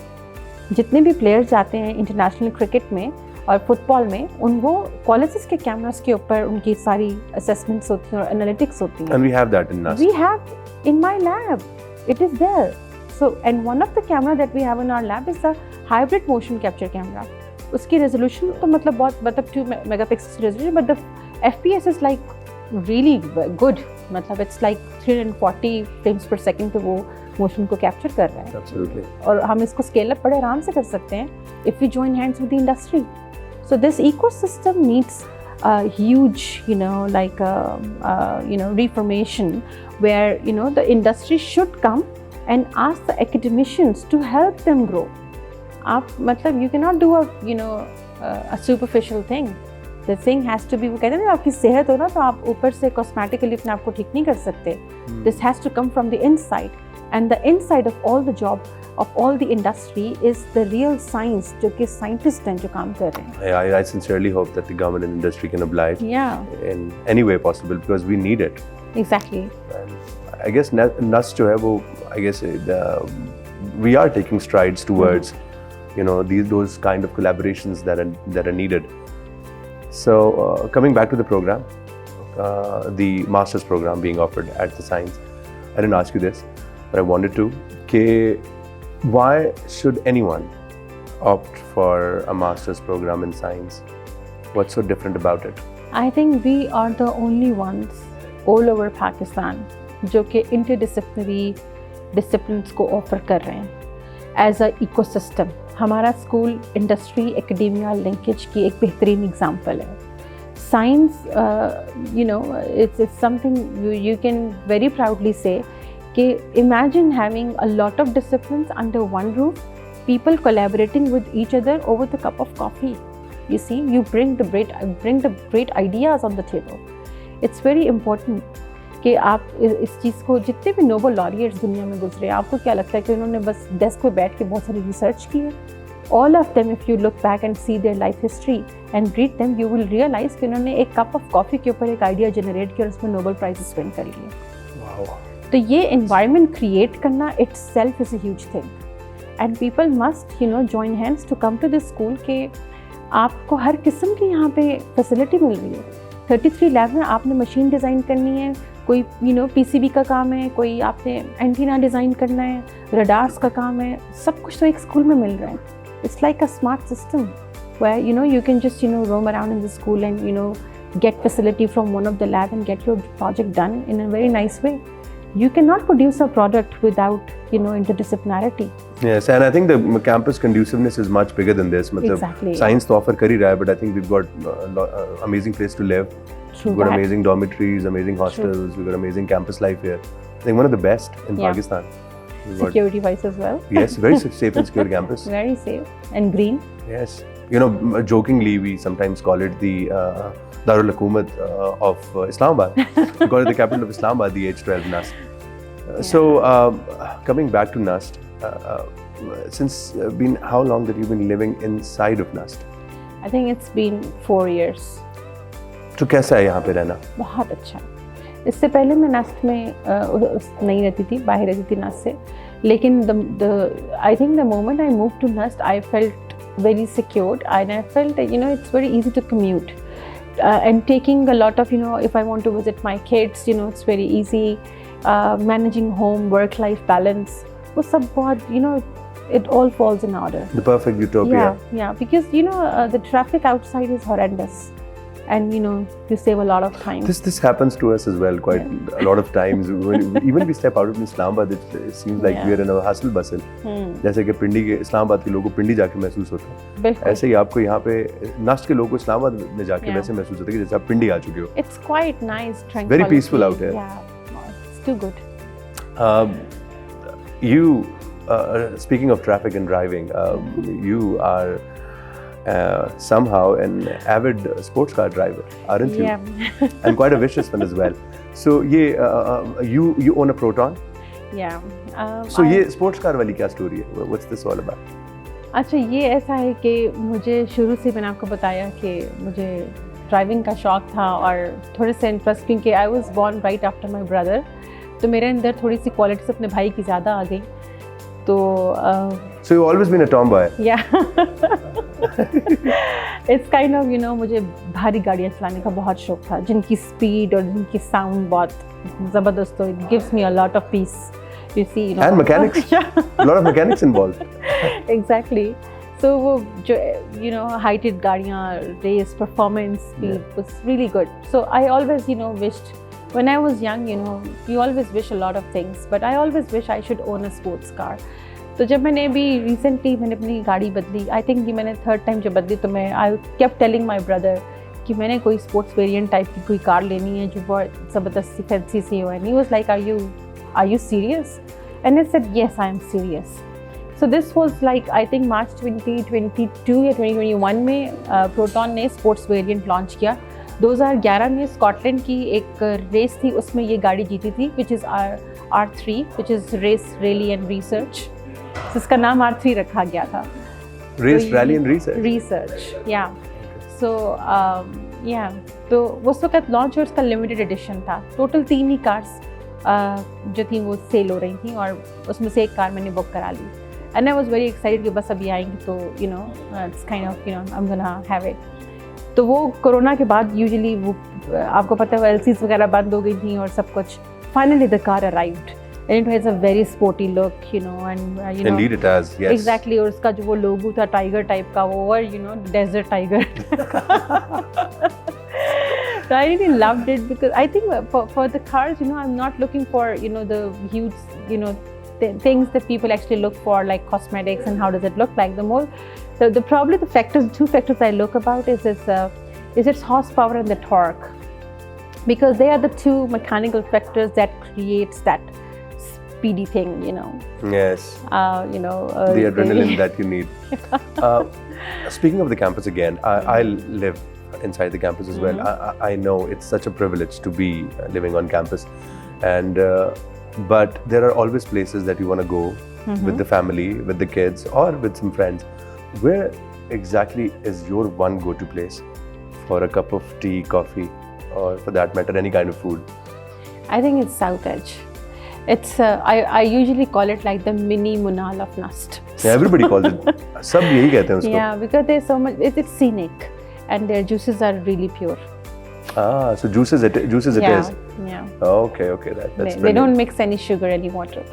जितने भी प्लेयर्स जाते हैं इंटरनेशनल क्रिकेट में और फुटबॉल में, उनको क्वालिसिस के कैमरास के ऊपर उनकी सारी असेसमेंट्स होती हैं और एनालिटिक्स होती हैं. And we have that in NUST. We have in my lab. It is there. So, and one of the camera that we have in our lab is the hybrid motion capture camera. उसकी resolution तो मतलब बहुत 2 megapixels resolution, but the FPS is like really good. मतलब it's like 340 frames per second पे वो motion को capture कर रहा है. Absolutely. और हम इसको scale up बड़े आराम से कर सकते हैं if we join hands with the industry. So this ecosystem needs a huge, reformation where the industry should come and ask the academicians to help them grow. आप मतलब you cannot do a superficial thing. The thing has to be, वो कहते हैं ना आपकी सेहत हो ना तो आप ऊपर से cosmetically अपने आप को ठीक नहीं कर सकते. This has to come from the inside, and the inside of all the job of all the industry is the real science जो कि scientists हैं जो काम कर रहे हैं. I sincerely hope that the government and industry can oblige in any way possible because we need it. Exactly. And I guess NUST जो है वो I guess we are taking strides towards those kind of collaborations that are needed. So coming back to the program, the master's program being offered at the science, I didn't ask you this, but I wanted to. Why should anyone opt for a master's program in science? What's so different about it? I think we are the only ones all over Pakistan जो कि interdisciplinary disciplines को offer कर रहे हैं as a ecosystem. हमारा school industry academia linkage की एक बेहतरीन एग्जांपल है. Science it's something you can very proudly say कि imagine having a lot of disciplines under one roof, people collaborating with each other over the cup of coffee. You see, you bring the great ideas on the table. It's very important कि आप इस चीज़ को, जितने भी Nobel laureates दुनिया में गुजरे, आपको क्या लगता है कि उन्होंने बस डेस्क पे बैठ के बहुत सारी रिसर्च की है? All of them, if you look back and see their life history and read them, you will realize कि उन्होंने एक कप ऑफ कॉफ़ी के ऊपर एक आइडिया जनरेट किया और उसमें नोबल प्राइजेस विन कर लिए. Wow. तो ये environment create करना itself is a huge thing, and people must join hands to come to this school कि आपको हर किस्म की यहाँ पे फैसिलिटी मिल रही है. 33 लैब में आपने मशीन डिज़ाइन करनी है, कोई PCB का काम है, कोई आपने एंटीना डिज़ाइन करना है, रडार्स का काम है, सब कुछ तो एक स्कूल में मिल रहा है. It's like a smart system where you can just roam around in the school and get facility from one of the lab and get your project done in a very nice way. You cannot produce a product without interdisciplinarity. Yes, and I think the campus conduciveness is much bigger than this. Exactly. Science to offer kar hi raha hai, but I think we've got amazing place to live. True. We've got amazing dormitories, amazing hostels. True. We've got amazing campus life here. I think one of the best in Pakistan. Security wise as well. Yes, very safe and secure campus. Very safe and green. Yes, jokingly we sometimes call it the Darul Hukumat of Islamabad. We call it the capital of Islamabad, the H12 NUST. So coming back to NUST, since how long that you've been living inside of NUST? I think it's been 4 years. तो कैसा है यहाँ पे रहना? बहुत अच्छा. इससे पहले मैं नस्ट में नहीं रहती थी, बाहर रहती थी नस्ट से, लेकिन I think the moment I moved to NUST, I felt very secured and I felt that it's very easy to commute and taking a lot of if I want to visit my kids, it's very easy, managing home work life balance, वो सब बहुत it all falls in order. The perfect utopia. Yeah, because the traffic outside is horrendous, and you save a lot of time. This happens to us as well quite a lot of times. Even we step out of Islamabad, it seems like we are in a hustle bustle. जैसे कि पिंडी के इस्लामाबाद के लोगों को पिंडी जाके महसूस होता है, ऐसे ही आपको यहाँ पे नस्ट के लोगों को इस्लामाबाद में जाके वैसे महसूस होता है कि जैसे आप पिंडी आ चुके हो. It's quite nice, tranquil. Very peaceful out here. Yeah, it's too good. You, speaking of traffic and driving, you are somehow an avid sports car driver, aren't you? Yeah. And quite a vicious one as well. So you own a Proton? Yeah. So ये sports car वाली क्या story है? What's this all about? अच्छा, ये ऐसा है कि मुझे शुरू से मैंने आपको बताया कि मुझे ड्राइविंग का शौक था और थोड़े से इंटरेस्ट, क्योंकि I was born right after my brother, तो मेरे अंदर थोड़ी सी क्वालिटीज अपने भाई की ज़्यादा आ गई. तो So you've always been a tomboy? Yeah. It's kind of मुझे भारी गाड़ियाँ चलाने का बहुत शौक था, जिनकी स्पीड और जिनकी साउंड बहुत ज़बरदस्त हो. It gives me a lot of peace. You see, And mechanics. A lot of mechanics involved. Exactly. So वो जो heighted गाड़ियाँ, race, performance, speed was really good. So I always wished, when I was young, you always wish a lot of things, but I always wish I should own a sports car. तो जब मैंने अभी recently मैंने अपनी गाड़ी बदली, I think ये मैंने थर्ड टाइम जब बदली, तो मैं I kept telling my brother कि मैंने कोई स्पोर्ट्स वेरिएंट टाइप की कोई कार लेनी है जो बहुत ज़बरदस्त सी फैंसी सी हो. And he was like, are you serious? And I said yes, I am serious. So this was like I think March 2022 या 2021 में प्रोटॉन ने स्पोर्ट्स वेरिएंट लॉन्च किया. 2011 में स्कॉटलैंड की एक रेस थी, उसमें ये गाड़ी जीती थी, which is R3, which is race rally and research. इसका नाम R3 रखा गया था. Race Rally and Research. Research, yeah. So yeah, तो वो उस वक्त लॉन्च और उसका लिमिटेड एडिशन था. टोटल 3 ही कार्स जो थी वो सेल हो रही थी और उसमें से एक कार मैंने बुक करा ली. And I was very excited कि बस अभी आएंगी तो it's kind of I am gonna have it. तो वो कोरोना के बाद यूजुअली वो आपको पता है LCs वगैरह बंद हो गई थी और सब कुछ. Finally the car arrived and it has a very sporty look, and Indeed it has, yes. Exactly. और उसका जो वो लोगो था टाइगर टाइप का, वो desert tiger. So I really loved it because I think for the cars, I'm not looking for the huge things that people actually look for, like cosmetics and how does it look like. The probably the two factors I look about is its horsepower and the torque, because they are the two mechanical factors that creates that speedy thing, Yes. The adrenaline that you need. Speaking of the campus again, I live inside the campus as well. I know it's such a privilege to be living on campus, and but there are always places that you want to go with the family, with the kids, or with some friends. Where exactly is your one go-to place for a cup of tea, coffee, or for that matter, any kind of food? I think it's South Edge. It's I usually call it like the mini Munal of NUST. Yeah, everybody calls it. सब यही कहते हैं उसको. Yeah, because there's so much. It's scenic, and their juices are really pure. So juices it is. Yeah. Okay, that's they don't mix any sugar, any water.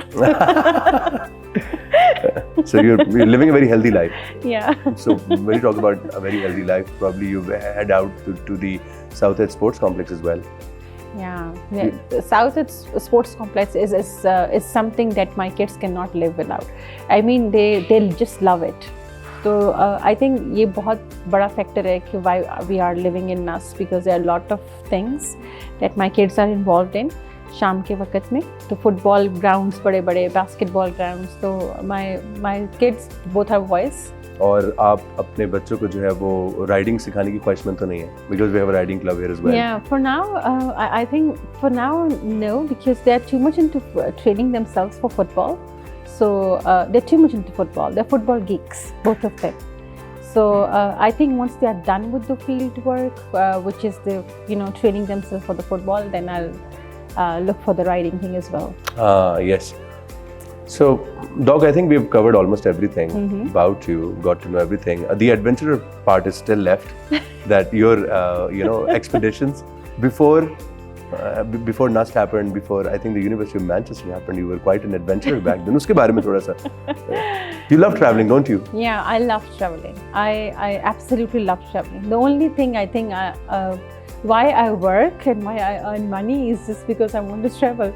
So you're living a very healthy life. Yeah. So when you talk about a very healthy life, probably you head out to the South Edge Sports Complex as well. Yeah. The South Edge Sports Complex is something that my kids cannot live without. I mean, they'll just love it. So I think ये बहुत बड़ा factor है कि why we are living in NUST, because there are a lot of things that my kids are involved in. शाम के वक्त में तो फुटबॉल ग्राउंड्स बड़े बास्केटबॉल ग्राउंड्स, तो my kids both have boys. और आप अपने बच्चों को जो है वो राइडिंग सिखाने की ख्वाहिशमंद तो नहीं है? Because we have a riding club here as well. Yeah, for now, I think for now no, because they are too much into training themselves for football. So they're too much into football. They're football geeks, both of them. So I think once they are done with the field work, which is the training themselves for the football, then I'll look for the riding thing as well. Yes. So, Doc, I think we've covered almost everything about you, got to know everything. The adventure part is still left, that your, expeditions before before NUST happened, before I think the University of Manchester happened, you were quite an adventurer back then. उसके बारे में थोड़ा सा. You love traveling, don't you? Yeah, I love traveling. I absolutely love traveling. The only thing I think why I work and why I earn money is just because I want to travel.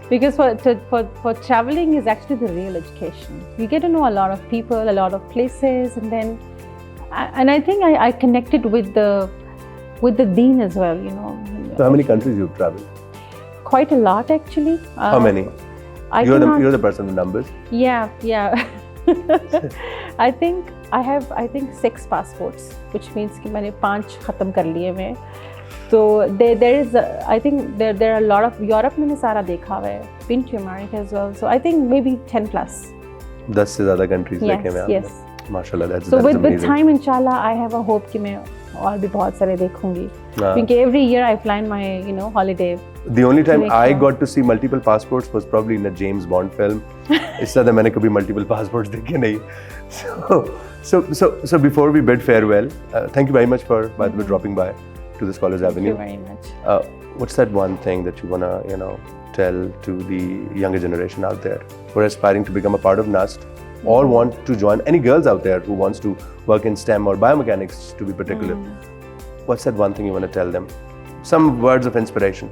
Because for traveling is actually the real education. You get to know a lot of people, a lot of places, and I think I connected with the deen as well, you know. So how many countries you've traveled? Quite a lot actually. How many? You're the person with numbers. Yeah. I think I have 6 passports, which means कि मैंने 5 खत्म कर लिए मैं. So there is I think there are a lot of Europe मैंने सारा देखा हुआ है. Been to America as well. So I think maybe 10 plus. 10 से ज़्यादा countries देखे मैं आपने. Yes. माशाल्लाह, that's so amazing. with time inshallah I have a hope कि मैं और भी बहुत सारे देखूंगी. क्योंकि every year I plan my holiday. The only time I got to see multiple passports was probably in a James Bond film. इससे ज़्यादा मैंने कभी multiple passports देखे नहीं. So before we bid farewell, thank you very much for by the way dropping by to the Scholars Avenue. Thank you very much. What's that one thing that you wanna tell to the younger generation out there who are aspiring to become a part of NUST or want to join, any girls out there who wants to work in STEM or biomechanics to be particular? What's that one thing you want to tell them? Some words of inspiration.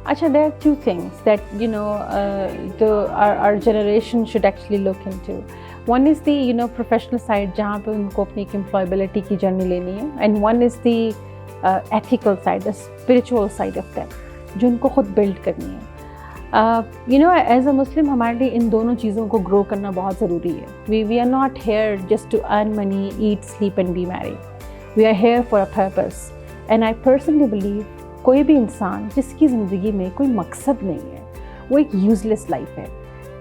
Actually, there are 2 things that our generation should actually look into. One is the professional side जहाँ पे उनको अपनी employability की journey लेनी है, and one is the ethical side, the spiritual side of them, जो उनको खुद build करनी है. As a Muslim हमारे लिए इन दोनों चीज़ों को grow करना बहुत ज़रूरी है. We are not here just to earn money, eat, sleep and be married. We are here for a purpose. And I personally believe कोई भी इंसान जिसकी ज़िंदगी में कोई मकसद नहीं है, वो एक यूज़लेस लाइफ है.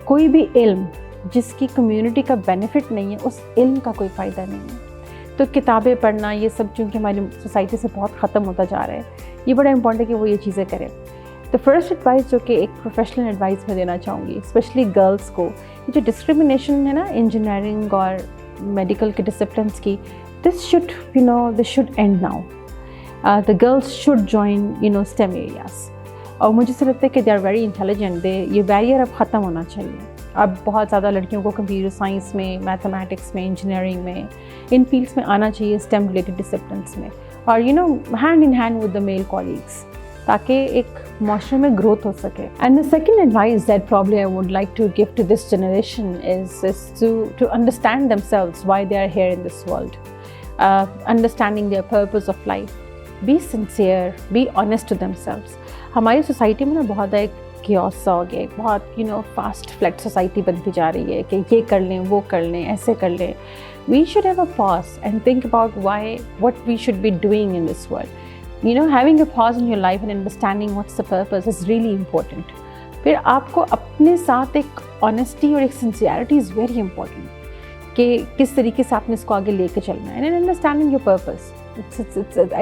कोई भी इल्म जिसकी कम्युनिटी का बेनिफिट नहीं है, उस इल्म का कोई फ़ायदा नहीं है. तो किताबें पढ़ना ये सब चूँकि हमारी सोसाइटी से बहुत ख़त्म होता जा रहा है, ये बड़ा इंपॉर्टेंट है कि वो ये चीज़ें करें. तो फर्स्ट एडवाइस जो कि एक प्रोफेशनल एडवाइस में देना चाहूँगी, स्पेशली गर्ल्स को, ये जो डिस्क्रिमिनेशन है ना इंजीनियरिंग और मेडिकल के डिसिप्लिन्स की, this should end now. The girls should join STEM areas. और मुझे से लगता है कि they are very intelligent. ये बैरियर अब ख़त्म होना चाहिए. अब बहुत ज़्यादा लड़कियों को कंप्यूटर साइंस में, मैथमेटिक्स में, इंजीनियरिंग में, इन फील्ड्स में आना चाहिए, STEM रिलेटेड डिसिप्लिन्स में, और hand in hand with the male colleagues, ताकि एक माशरे में ग्रोथ हो सके. And the second advice that probably I would like to give to this generation is to understand themselves why they are here in this world, understanding their purpose of life, be sincere, be honest to themselves. हमारी society में ना बहुत एक chaos सा हो गया, बहुत fast flat society बनती जा रही है कि ये कर लें, वो कर लें, ऐसे कर लें. We should have a pause and think about what we should be doing in this world. Having a pause in your life and understanding what's the purpose is really important. फिर आपको अपने साथ एक honesty और एक sincerity is very important कि किस तरीके से आपने इसको आगे लेके चलना है. And understanding your purpose,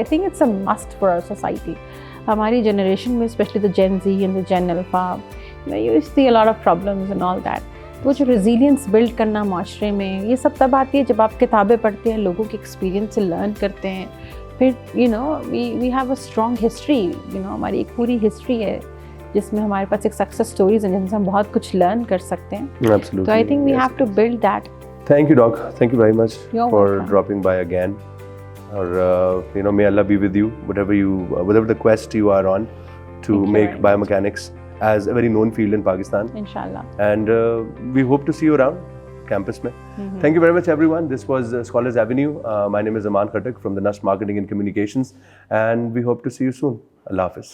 I think it's a must for our society. हमारी जनरेशन में specially the Gen Z and the Gen Alpha, you see a lot of problems and all that. वो जो रेजिलियंस बिल्ड करना माशरे में, ये सब तब आती है जब आप किताबें पढ़ते हैं, लोगों के एक्सपीरियंस से लर्न करते हैं. फिर we have a strong history, हमारी एक पूरी हिस्ट्री है जिसमें हमारे पास एक सक्सेस स्टोरीज हैं जिनसे हम बहुत कुछ लर्न कर सकते हैं. तो I think we have to build that. Thank you doc, thank you very much for dropping by again. Or may Allah be with you, whatever the quest you are on to make biomechanics as a very known field in Pakistan. Inshallah. And we hope to see you around campus mein. Thank you very much everyone. This was Scholars Avenue. My name is Aman Khattak from the NUST Marketing and Communications, and we hope to see you soon. Allah Hafiz.